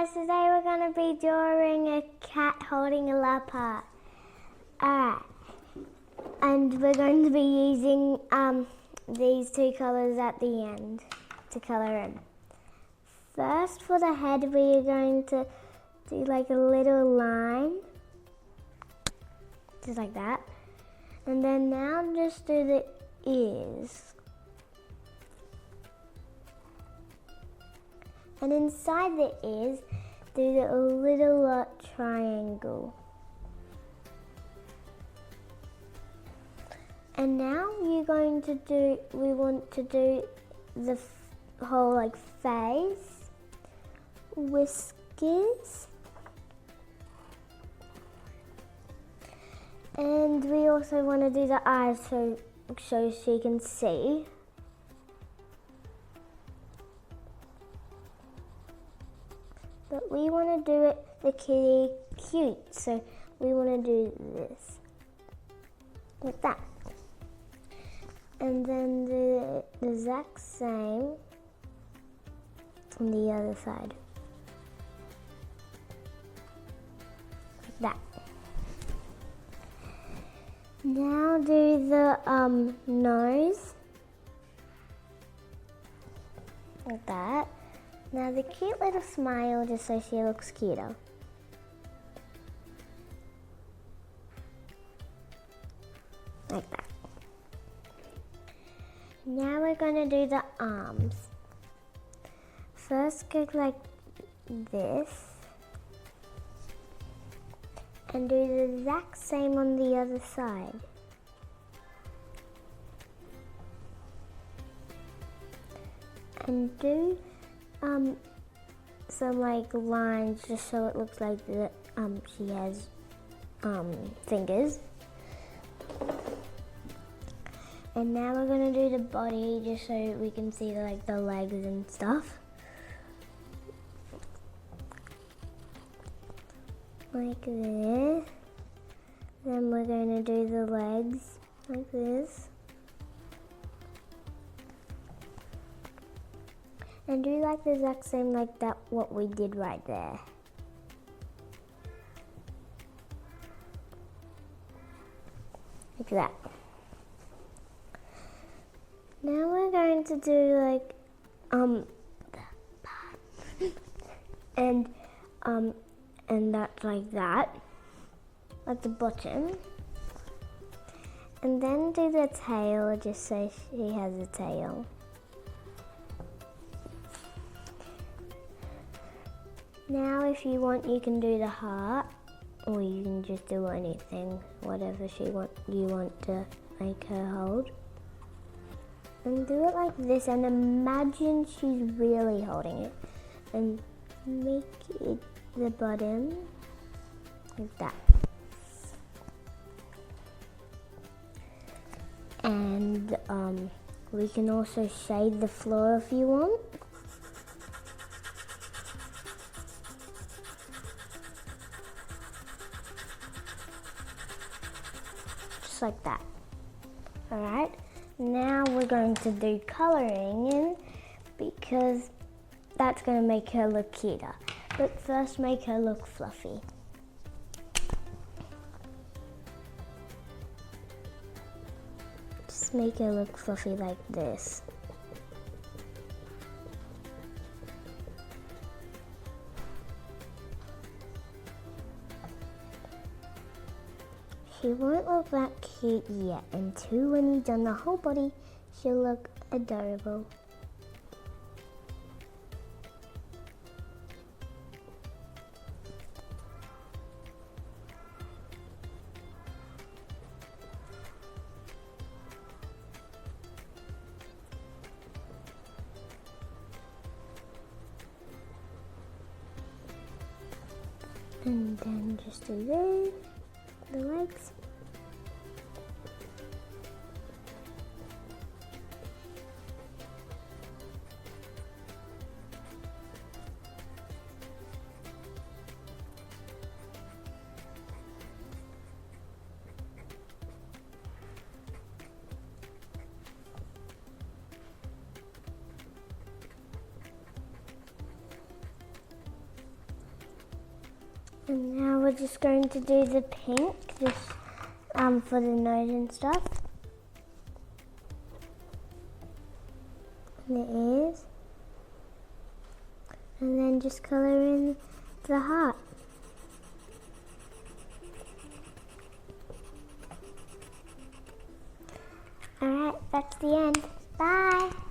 guys, today we're going to be drawing a cat holding a leopard. Alright, and we're going to be using these two colours at the end to colour in. First, for the head, we are going to do like a little line, just like that. And then now just do the ears. And inside the ears, do a little triangle. And now we want to do the whole like face, whiskers, and we also want to do the eyes so she can see. But we want to do the kitty cute, so we want to do this, like that. And then do the exact same on the other side, like that. Now do the nose, like that. Now the cute little smile, just so she looks cuter. Like that. Now we're going to do the arms. First go like this. And do the exact same on the other side. And do some like lines just so it looks like that she has fingers. And now we're gonna do the body just so we can see the legs and stuff. Like this. Then we're gonna do the legs like this. And do like the exact same like that what we did right there. Like that. Now we're going to do like and that's like that, at the bottom. And then do the tail just so she has a tail. Now if you want, you can do the heart, or you can just do anything, whatever you want to make her hold. And do it like this, and imagine she's really holding it. And make it the bottom, like that. And we can also shade the floor if you want. Just like that. Alright, now we're going to do colouring in because that's going to make her look cuter. But first make her look fluffy. Just make her look fluffy like this. She won't look that cute yet until when you've done the whole body, she'll look adorable. And then just do this, the legs. And now we're just going to do the pink, just for the nose and stuff. And the ears. And then just colour in the heart. Alright, that's the end. Bye!